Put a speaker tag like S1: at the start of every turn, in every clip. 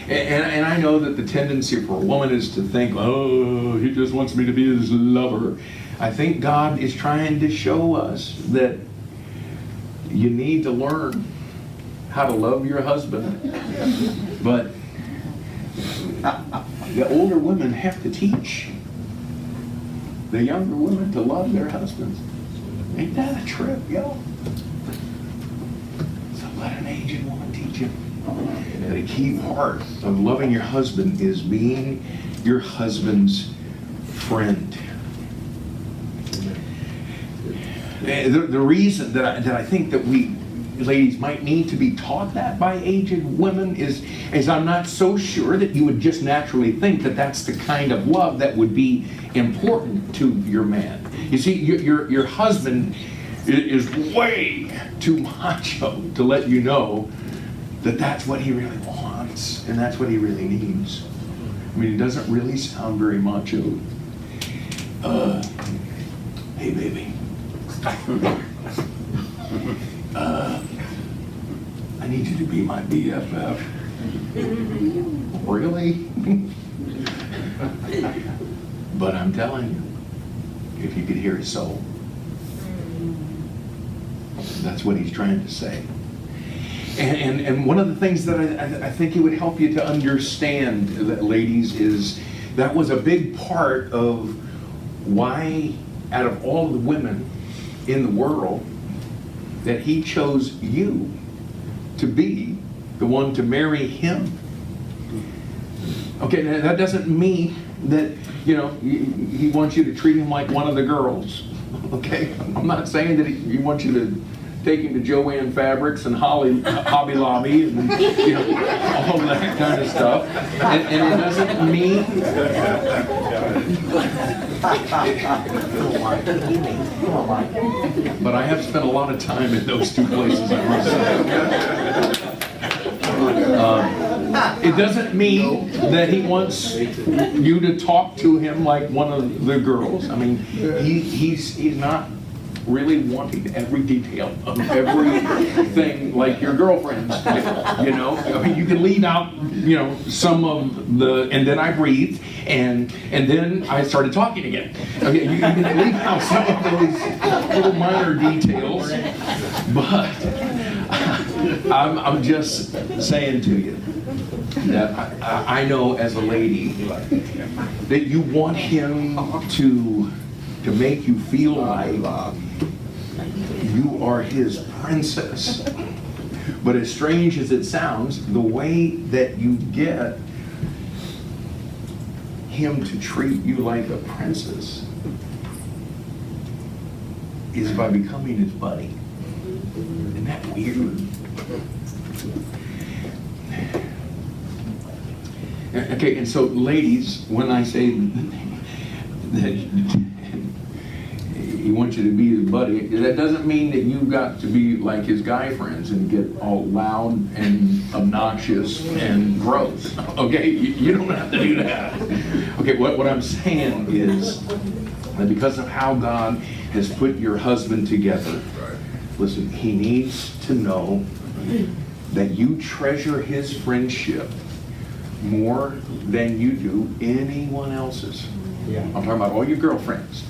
S1: And I know that the tendency for a woman is to think, oh, he just wants me to be his lover. I think God is trying to show us that you need to learn how to love your husband. But the older women have to teach the younger women to love their husbands. Ain't that a trip, yo? So let an aged woman teach you. And a key part of loving your husband is being your husband's friend. The reason that I think that we ladies might need to be taught that by aged women is I'm not so sure that you would just naturally think that that's the kind of love that would be important to your man. You see, your husband is way too macho to let you know that that's what he really wants and that's what he really needs. I mean, it doesn't really sound very macho. Hey, baby. I need you to be my BFF. Really? But I'm telling you, if you could hear his soul, that's what he's trying to say. And one of the things that I think it would help you to understand, ladies, is that was a big part of why, out of all the women in the world, that he chose you to be the one to marry him. Okay, that doesn't mean that, you know, he wants you to treat him like one of the girls. Okay, I'm not saying that he wants you to take him to Joanne Fabrics and Hobby Lobby and, you know, all that kind of stuff. And it doesn't mean... But I have spent a lot of time in those two places, I must say. It doesn't mean that he wants you to talk to him like one of the girls. I mean, he's not really wanting every detail of everything like your girlfriends, you know. I mean, you can leave out, you know, some of the, and then I breathed, and then I started talking again. Okay, you can leave out some of those little minor details, but I'm just saying to you that I know as a lady that you want him to make you feel like you are his princess. But as strange as it sounds, the way that you get him to treat you like a princess is by becoming his buddy. Isn't that weird? Okay, and so ladies, when I say that he wants you to be his buddy, that doesn't mean that you've got to be like his guy friends and get all loud and obnoxious and gross. Okay, you don't have to do that. Okay, what I'm saying is that because of how God has put your husband together, listen, he needs to know that you treasure his friendship more than you do anyone else's. Yeah. I'm talking about all your girlfriends.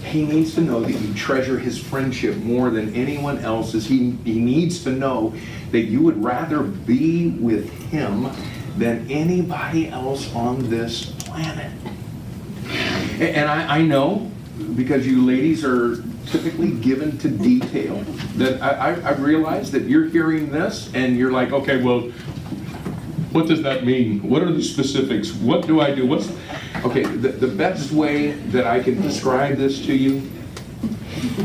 S1: He needs to know that you treasure his friendship more than anyone else's. He needs to know that you would rather be with him than anybody else on this planet. And I know, because you ladies are typically given to detail, that I realize that you're hearing this and you're like, okay, well, what does that mean? What are the specifics? What do I do? Okay, the best way that I can describe this to you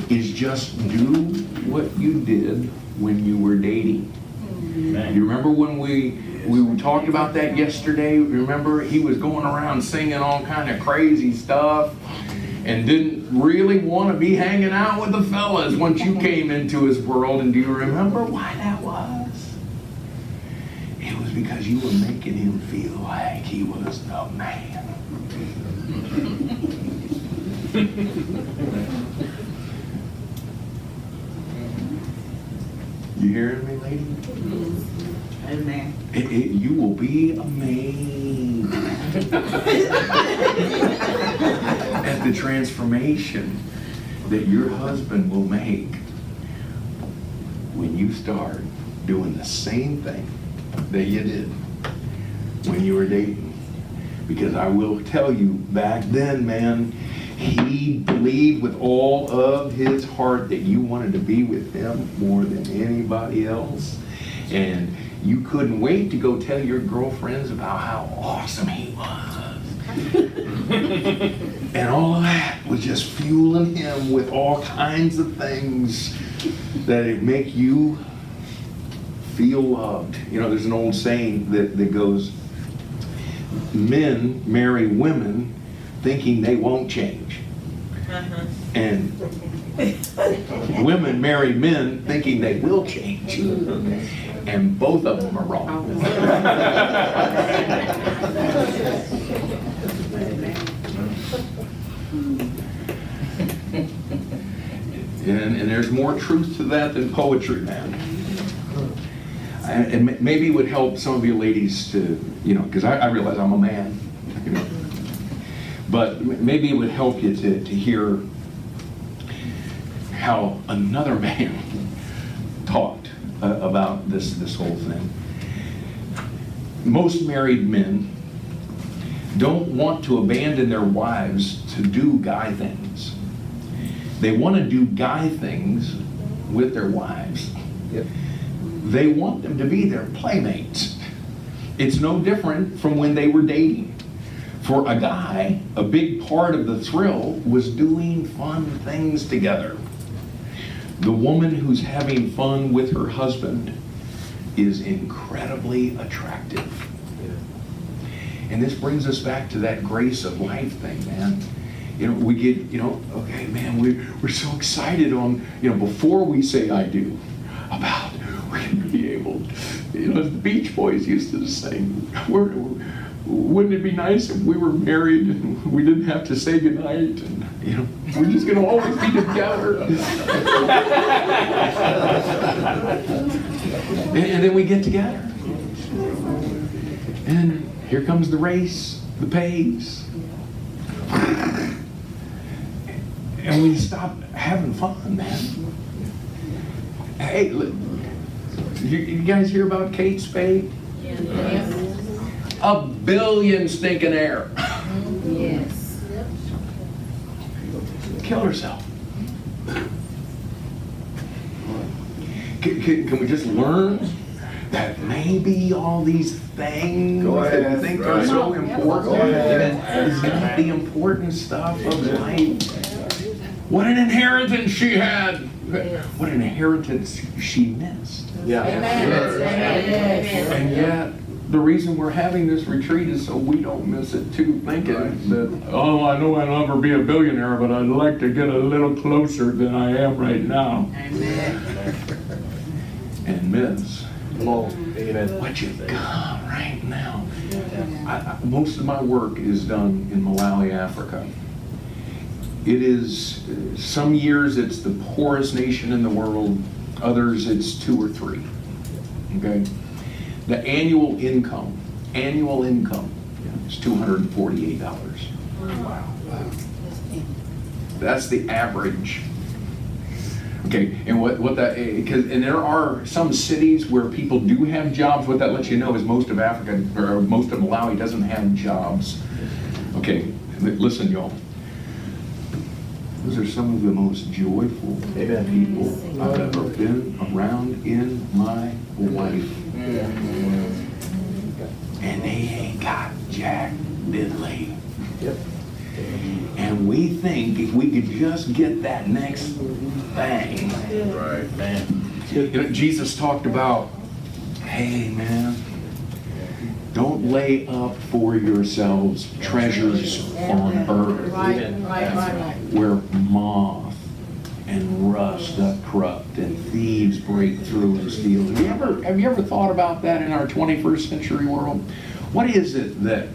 S1: is just do what you did when you were dating. You remember when we talked about that yesterday? Remember, he was going around singing all kind of crazy stuff and didn't really want to be hanging out with the fellas once you came into his world. And do you remember why that was? It was because you were making him feel like he was the man. You hearing me, lady?
S2: Amen.
S1: You will be amazed at the transformation that your husband will make when you start doing the same thing that you did when you were dating. Because I will tell you, back then, man, he believed with all of his heart that you wanted to be with him more than anybody else. And you couldn't wait to go tell your girlfriends about how awesome he was. And all of that was just fueling him with all kinds of things that would make you feel loved. You know, there's an old saying that goes, men marry women thinking they won't change. And women marry men thinking they will change. And both of them are wrong. And there's more truth to that than poetry, man. And maybe it would help some of you ladies to, you know, because I realize I'm a man, you know. But maybe it would help you to hear how another man talked about this whole thing. Most married men don't want to abandon their wives to do guy things. They want to do guy things with their wives.
S3: Yep.
S1: They want them to be their playmates. It's no different from when they were dating. For a guy, a big part of the thrill was doing fun things together. The woman who's having fun with her husband is incredibly attractive. And this brings us back to that grace of life thing, man. You know, we get, you know, okay, man, we're so excited on, you know, before we say I do, about we're going to be able, you know, the Beach Boys used to sing, wouldn't it be nice if we were married and we didn't have to say goodnight, and, you know, we're just going to always be together. And then we get together. And here comes the race, the pace. And we stop having fun, man. Hey, you guys hear about Kate Spade?
S2: Yes.
S1: $1 billion stinking air.
S2: Yes.
S1: Killed herself. Can we just learn that maybe all these things that we think are so important is not the important stuff of life? What an inheritance she had! What an inheritance she missed.
S3: Yeah.
S1: And yet, the reason we're having this retreat is so we don't miss it too, thinking that, oh, I know I'll never be a billionaire, but I'd like to get a little closer than I am right now.
S2: Amen.
S1: And miss
S3: Amen.
S1: what you've got right now. Most of my work is done in Malawi, Africa. It is, some years it's the poorest nation in the world, others it's 2 or 3. Okay? The annual income is $248.
S3: Wow.
S1: That's the average. Okay, and what that, and there are some cities where people do have jobs. What that lets you know is most of Africa, or most of Malawi doesn't have jobs. Okay, listen, y'all. Those are some of the most joyful people I've ever been around in my life. And they ain't got jack diddly.
S3: Yep.
S1: And we think if we could just get that next thing.
S3: Right, man.
S1: You know, Jesus talked about, hey man, don't lay up for yourselves treasures on earth where moth and rust doth corrupt and thieves break through and steal. Have you ever thought about that in our 21st century world? What is it that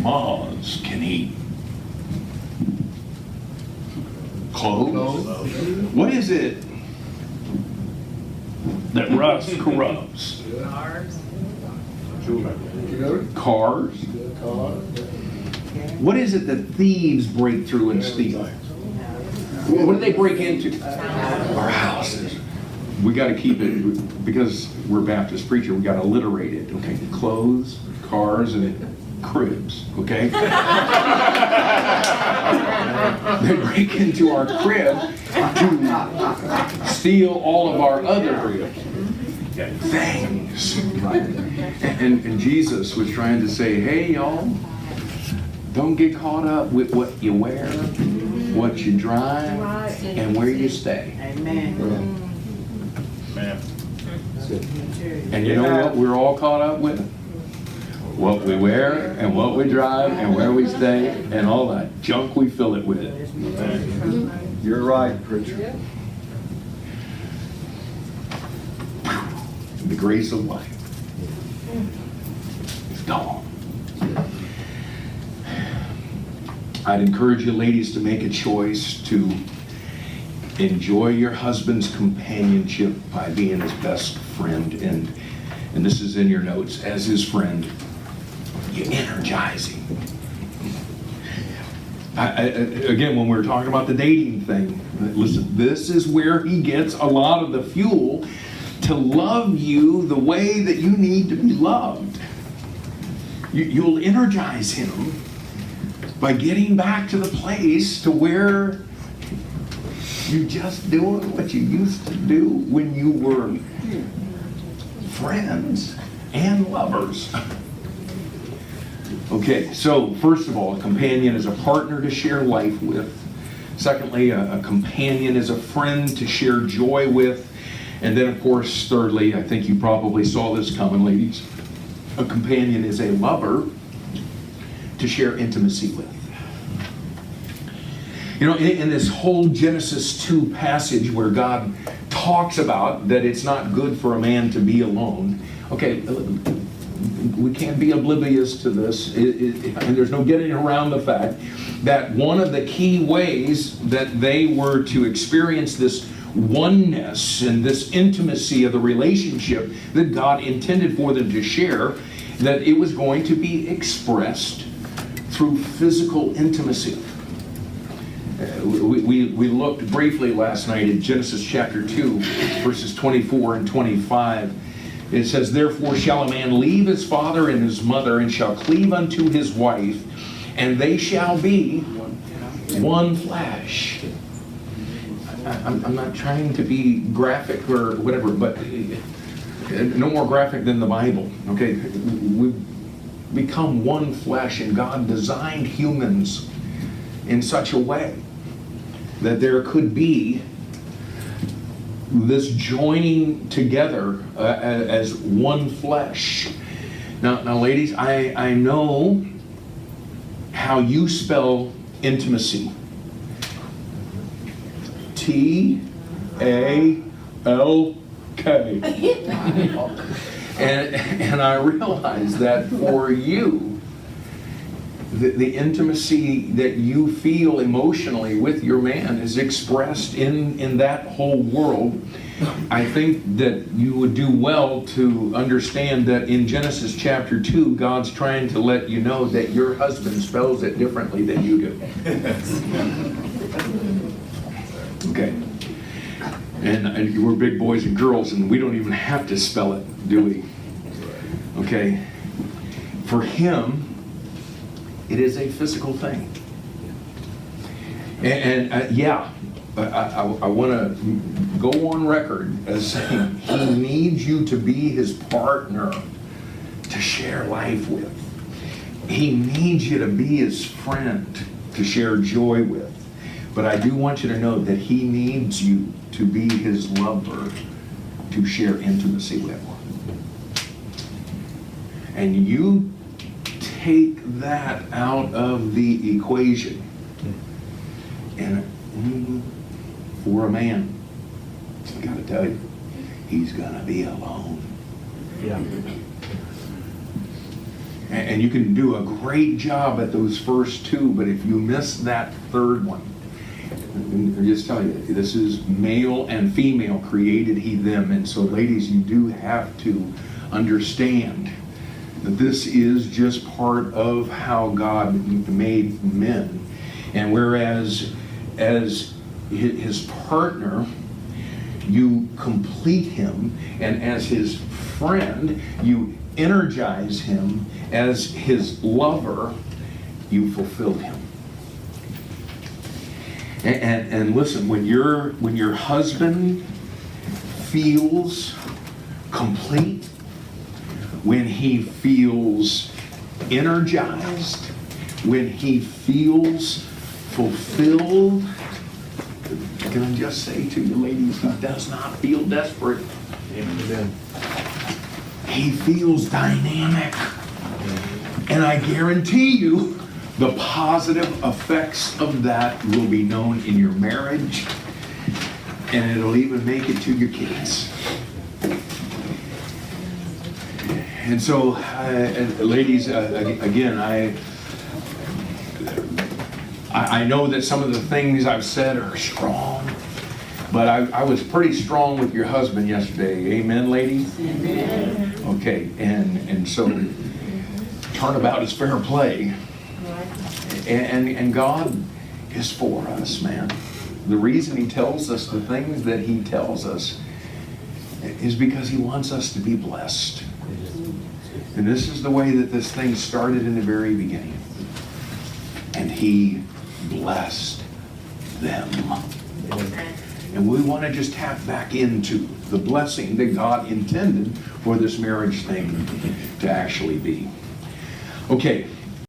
S1: moths can eat? Clothes? What is it that rust corrupts. Cars. What is it that thieves break through and steal? What do they break into? Our houses. We got to keep it, because we're Baptist preacher, we got to alliterate it, okay? Clothes, cars, and cribs, okay? They break into our crib to steal all of our other things. And Jesus was trying to say, hey, y'all, don't get caught up with what you wear, what you drive, and where you stay.
S2: Amen.
S3: Man.
S1: And you know what we're all caught up with? What we wear, and what we drive, and where we stay, and all that junk we fill it with.
S4: You're right, preacher.
S1: The grace of life is gone. I'd encourage you ladies to make a choice to enjoy your husband's companionship by being his best friend, and this is in your notes, as his friend, you energize him. Again, when we were talking about the dating thing, listen, this is where he gets a lot of the fuel to love you the way that you need to be loved. You'll energize him by getting back to the place to where you're just doing what you used to do when you were friends and lovers. Okay, so first of all, a companion is a partner to share life with. Secondly, a companion is a friend to share joy with. And then, of course, thirdly, I think you probably saw this coming, ladies, a companion is a lover to share intimacy with. You know, in this whole Genesis 2 passage where God talks about that it's not good for a man to be alone, okay, we can't be oblivious to this, and there's no getting around the fact that one of the key ways that they were to experience this oneness and this intimacy of the relationship that God intended for them to share, that it was going to be expressed through physical intimacy. We looked briefly last night at Genesis chapter 2, verses 24 and 25. It says, therefore shall a man leave his father and his mother, and shall cleave unto his wife, and they shall be one flesh. I'm not trying to be graphic or whatever, but no more graphic than the Bible. Okay, we've become one flesh, and God designed humans in such a way that there could be this joining together as one flesh. Now, ladies, I know how you spell intimacy. T-A-L-K. And I realize that for you, the intimacy that you feel emotionally with your man is expressed in that whole world. I think that you would do well to understand that in Genesis chapter 2, God's trying to let you know that your husband spells it differently than you do. Okay. And we're big boys and girls, and we don't even have to spell it, do we? Okay. For him, it is a physical thing. And yeah, I want to go on record as saying he needs you to be his partner to share life with. He needs you to be his friend to share joy with. But I do want you to know that he needs you to be his lover to share intimacy with. And you take that out of the equation, and for a man, I gotta tell you, he's gonna be alone.
S3: Yeah.
S1: And you can do a great job at those first two, but if you miss that third one, I just tell you, this is male and female created he them. And so ladies, you do have to understand that this is just part of how God made men. And whereas as his partner, you complete him, and as his friend, you energize him. As his lover, you fulfill him. And listen, when your husband feels complete, when he feels energized, when he feels fulfilled, can I just say to you ladies, he does not feel desperate.
S3: Amen.
S1: He feels dynamic. And I guarantee you, the positive effects of that will be known in your marriage, and it'll even make it to your kids. And so, ladies, again, I know that some of the things I've said are strong, but I was pretty strong with your husband yesterday. Amen, ladies?
S2: Amen.
S1: Okay, and so turnabout is fair play. And God is for us, man. The reason he tells us the things that he tells us is because he wants us to be blessed. And this is the way that this thing started in the very beginning. And he blessed them. And we want to just tap back into the blessing that God intended for this marriage thing to actually be. Okay.